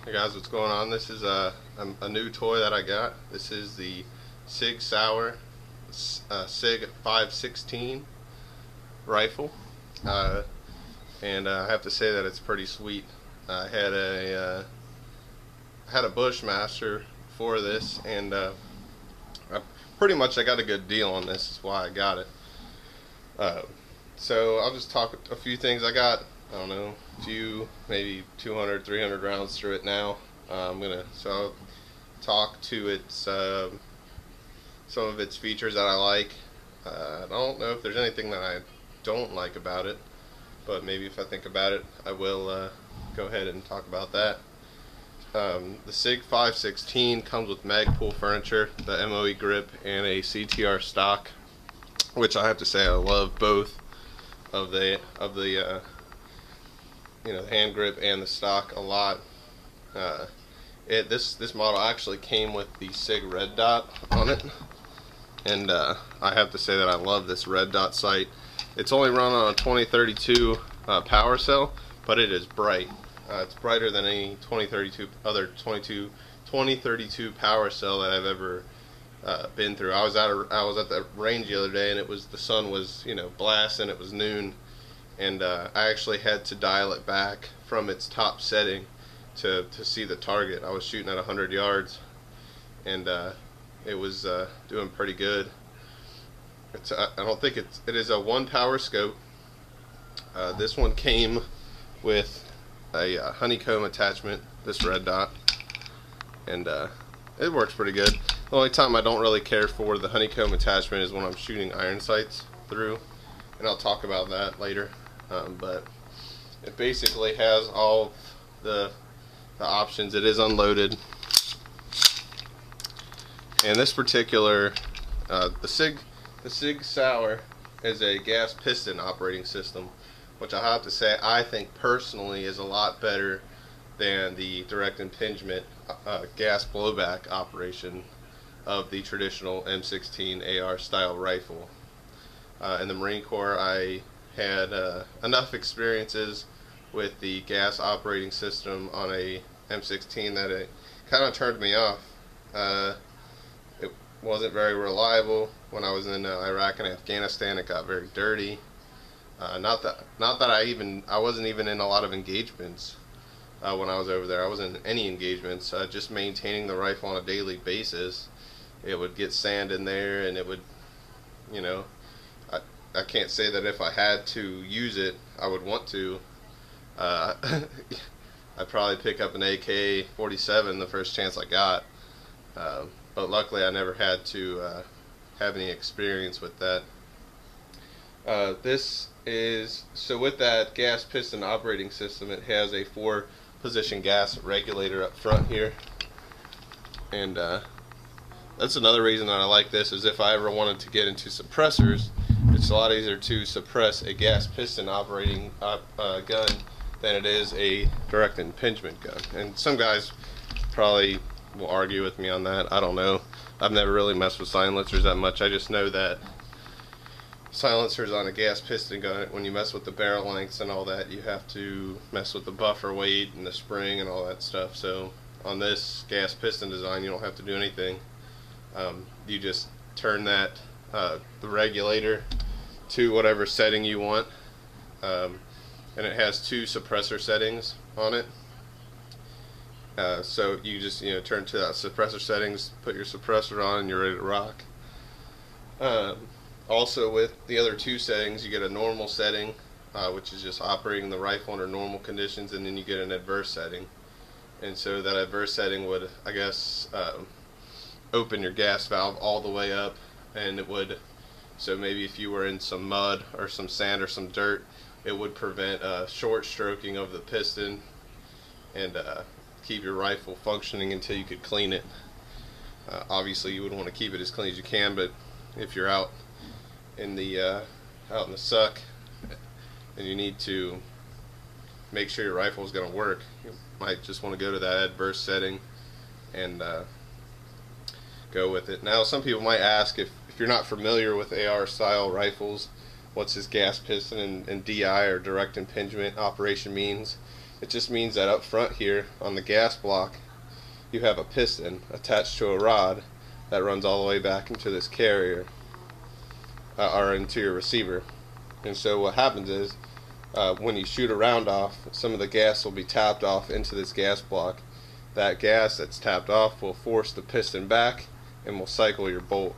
Hey guys, what's going on? This is a new toy that I got. This is the Sig Sauer Sig 516 rifle, and I have to say that it's pretty sweet. I had a Bushmaster for this, and pretty much I got a good deal on this. Is why I got it. So I'll just talk a few things. I got, I don't know, maybe 200, 300 rounds through it now. I'll talk to its some of its features that I like. I don't know if there's anything that I don't like about it, but maybe if I think about it, I will go ahead and talk about that. The Sig 516 comes with Magpul furniture, the MOE grip, and a CTR stock, which I have to say I love both of the the hand grip and the stock a lot. This model actually came with the Sig red dot on it, and I have to say that I love this red dot sight. It's only run on a 2032 power cell, but it is bright. It's brighter than any 2032 power cell that I've ever been through. I was at the range the other day, and the sun was blasting. It was noon, and I actually had to dial it back from its top setting to see the target. I was shooting at 100 yards, and it was doing pretty good. I don't think it is a one power scope. This one came with a honeycomb attachment, this red dot, and it works pretty good. The only time I don't really care for the honeycomb attachment is when I'm shooting iron sights through, and I'll talk about that later. But it basically has all the options. It is unloaded, and this particular the Sig Sauer is a gas piston operating system, which I have to say I think personally is a lot better than the direct impingement gas blowback operation of the traditional M16 AR style rifle. In the Marine Corps, I had enough experiences with the gas operating system on a M16 that it kind of turned me off. It wasn't very reliable. When I was in Iraq and Afghanistan, it got very dirty. Not that I wasn't even in a lot of engagements when I was over there. I wasn't in any engagements. Just maintaining the rifle on a daily basis, it would get sand in there, and it would, I can't say that if I had to use it, I would want to. I'd probably pick up an AK-47 the first chance I got, but luckily I never had to have any experience with that. So with that gas piston operating system, it has a 4-position gas regulator up front here, and that's another reason that I like this. Is if I ever wanted to get into suppressors, it's a lot easier to suppress a gas piston operating gun than it is a direct impingement gun. And some guys probably will argue with me on that. I don't know. I've never really messed with silencers that much. I just know that silencers on a gas piston gun, when you mess with the barrel lengths and all that, you have to mess with the buffer weight and the spring and all that stuff. So on this gas piston design, you don't have to do anything. You just turn that the regulator to whatever setting you want, and it has 2 suppressor settings on it. So you just turn to that suppressor settings, put your suppressor on, and you're ready to rock. Also, with the other 2 settings, you get a normal setting, which is just operating the rifle under normal conditions, and then you get an adverse setting. And so that adverse setting would, I guess, open your gas valve all the way up, and it would, so maybe if you were in some mud or some sand or some dirt, it would prevent short stroking of the piston and keep your rifle functioning until you could clean it. Obviously you would want to keep it as clean as you can, but if you're out in the suck and you need to make sure your rifle is going to work, you might just want to go to that adverse setting and go with it. Now, some people might ask, if you're not familiar with AR style rifles, what's this gas piston and DI or direct impingement operation means. It just means that up front here on the gas block you have a piston attached to a rod that runs all the way back into this carrier, or into your receiver. And so what happens is, when you shoot a round off, some of the gas will be tapped off into this gas block. That gas that's tapped off will force the piston back and will cycle your bolt.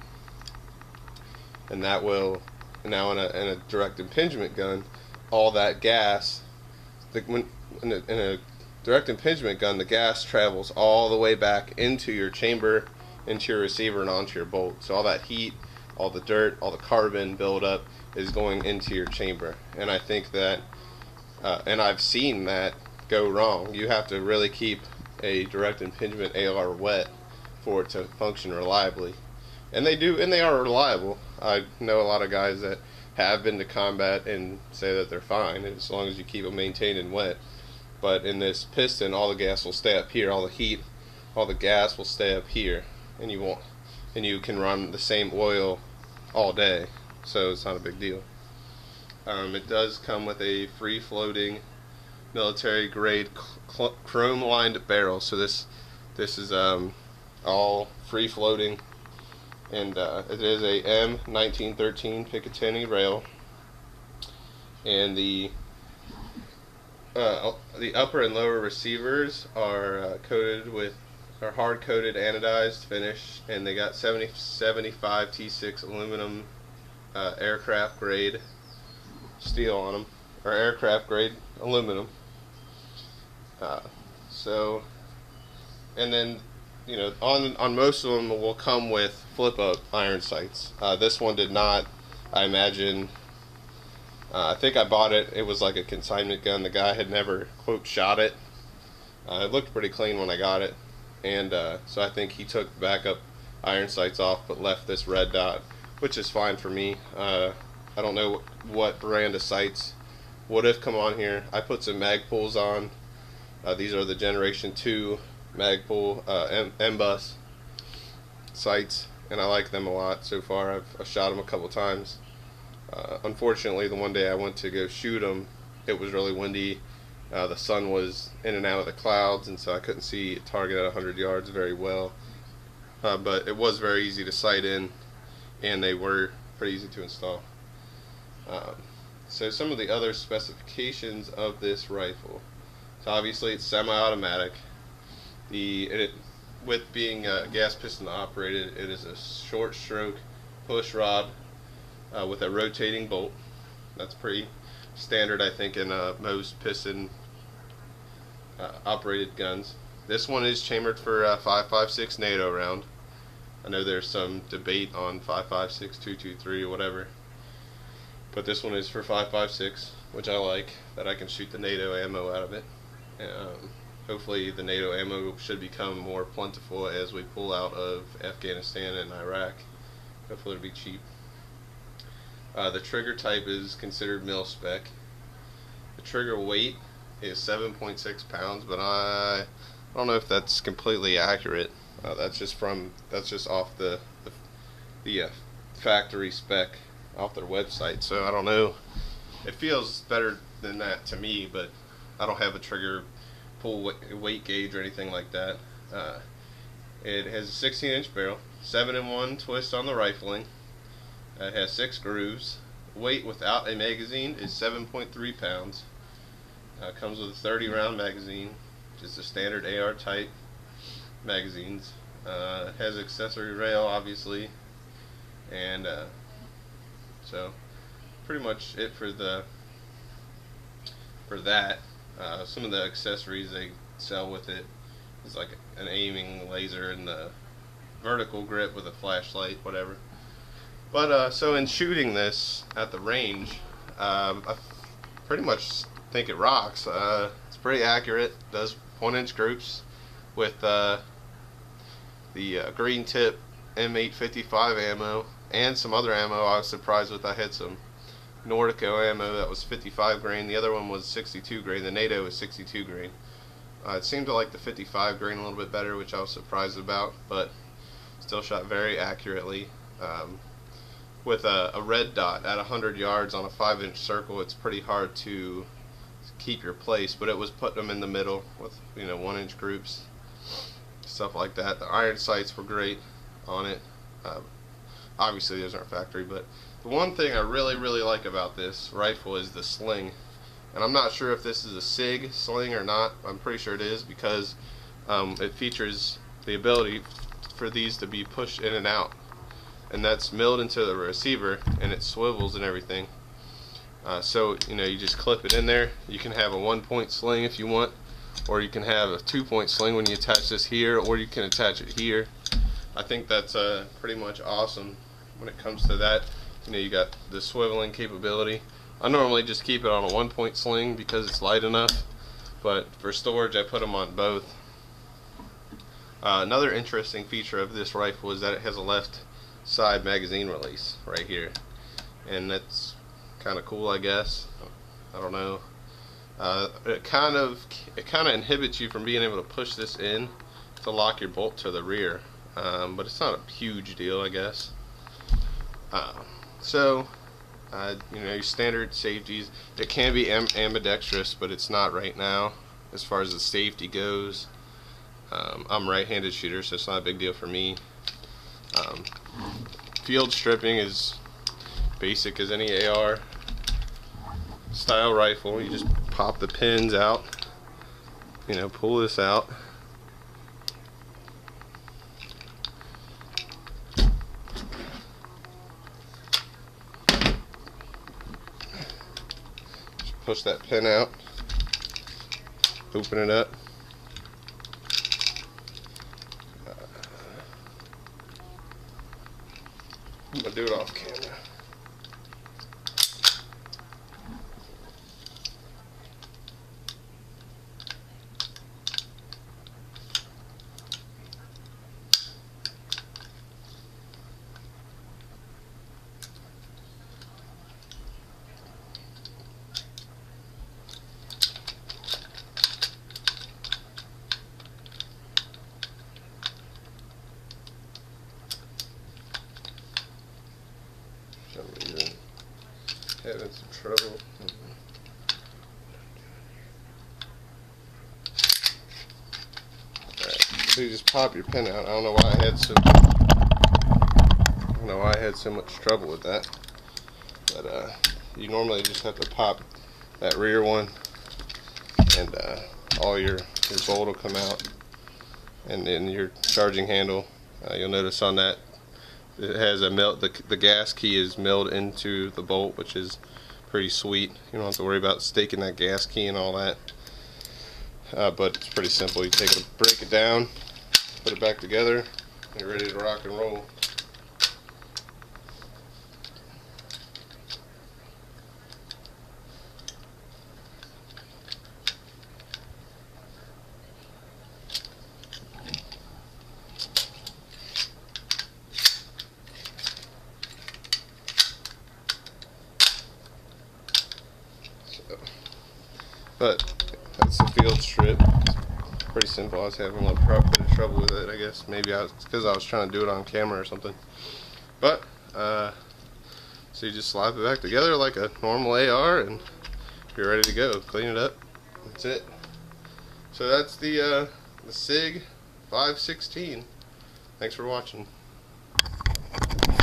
And that will, now in a direct impingement gun, all that gas, in a direct impingement gun, the gas travels all the way back into your chamber, into your receiver, and onto your bolt. So all that heat, all the dirt, all the carbon buildup is going into your chamber. And I think that, and I've seen that go wrong. You have to really keep a direct impingement AR wet for it to function reliably. And they do, and they are reliable. I know a lot of guys that have been to combat and say that they're fine as long as you keep them maintained and wet. But in this piston, all the gas will stay up here, all the heat, all the gas will stay up here, and you can run the same oil all day, so it's not a big deal. It does come with a free-floating military grade chrome lined barrel, so this is all free floating, and it is a M1913 Picatinny rail, and the upper and lower receivers are hard coated anodized finish, and they got 75 T6 aluminum aircraft grade steel on them, or aircraft grade aluminum. So, and then, you know, on most of them will come with flip up iron sights. This one did not. I imagine, I think I bought it, it was like a consignment gun. The guy had never, quote, shot it. It looked pretty clean when I got it, and so I think he took backup iron sights off but left this red dot, which is fine for me. I don't know what brand of sights would have come on here. I put some Magpuls on. These are the Generation 2 Magpul M-Bus sights, and I like them a lot so far. I've shot them a couple times. Unfortunately, the one day I went to go shoot them, it was really windy. The sun was in and out of the clouds, and so I couldn't see a target at 100 yards very well. But it was very easy to sight in, and they were pretty easy to install. So some of the other specifications of this rifle. So obviously it's semi-automatic. With being gas piston operated, it is a short stroke push rod with a rotating bolt. That's pretty standard, I think, in most piston operated guns. This one is chambered for 5.56 NATO round. I know there's some debate on 5.56, 223 or whatever, but this one is for 5.56, which I like, that I can shoot the NATO ammo out of it. Hopefully the NATO ammo should become more plentiful as we pull out of Afghanistan and Iraq. Hopefully it'll be cheap. The trigger type is considered mil spec. The trigger weight is 7.6 pounds, but I don't know if that's completely accurate. That's just off the factory spec off their website, so I don't know. It feels better than that to me, but I don't have a trigger pull weight gauge or anything like that. It has a 16-inch barrel, 7-in-1 twist on the rifling. It has 6 grooves. Weight without a magazine is 7.3 pounds. Comes with a 30-round magazine, which is the standard AR type magazines. Has accessory rail, obviously, and so pretty much it for that. Some of the accessories they sell with it is like an aiming laser and the vertical grip with a flashlight, whatever. But so in shooting this at the range, I pretty much think it rocks. It's pretty accurate. Does 1-inch groups with the green tip M855 ammo and some other ammo. I was surprised with. I had some Nordico ammo that was 55 grain. The other one was 62 grain. The NATO was 62 grain. It seemed to like the 55 grain a little bit better, which I was surprised about, but still shot very accurately. With a red dot at 100 yards on a 5-inch circle, it's pretty hard to keep your place, but it was putting them in the middle with 1-inch groups, stuff like that. The iron sights were great on it. Obviously those aren't factory, but the one thing I really like about this rifle is the sling. And I'm not sure if this is a Sig sling or not. I'm pretty sure it is, because it features the ability for these to be pushed in and out, and that's milled into the receiver, and it swivels and everything. So you just clip it in there. You can have a 1-point sling if you want, or you can have a 2-point sling when you attach this here, or you can attach it here. I think that's pretty much awesome when it comes to that. You got the swiveling capability. I normally just keep it on a 1-point sling because it's light enough, but for storage I put them on both. Another interesting feature of this rifle is that it has a left side magazine release right here, and that's kind of cool, I guess. I don't know. It kind of inhibits you from being able to push this in to lock your bolt to the rear, but it's not a huge deal, I guess. Your standard safeties. It can be ambidextrous, but it's not right now as far as the safety goes. I'm right-handed shooter, so it's not a big deal for me. Field stripping is basic as any AR style rifle. You just pop the pins out, pull this out. Just push that pin out, open it up. I'm going to do it off camera. Having some trouble. Alright, so you just pop your pin out. I don't know why I had so much trouble with that. But you normally just have to pop that rear one, and all your bolt will come out, and then your charging handle. You'll notice on that it has a the gas key is milled into the bolt, which is pretty sweet. You don't have to worry about staking that gas key and all that. But it's pretty simple. You break it down, put it back together, and you're ready to rock and roll. But that's the field strip. It's pretty simple. I was having a little bit of trouble with it, I guess. Maybe it's because I was trying to do it on camera or something. But so you just slap it back together like a normal AR, and you're ready to go. Clean it up. That's it. So that's the Sig 516. Thanks for watching.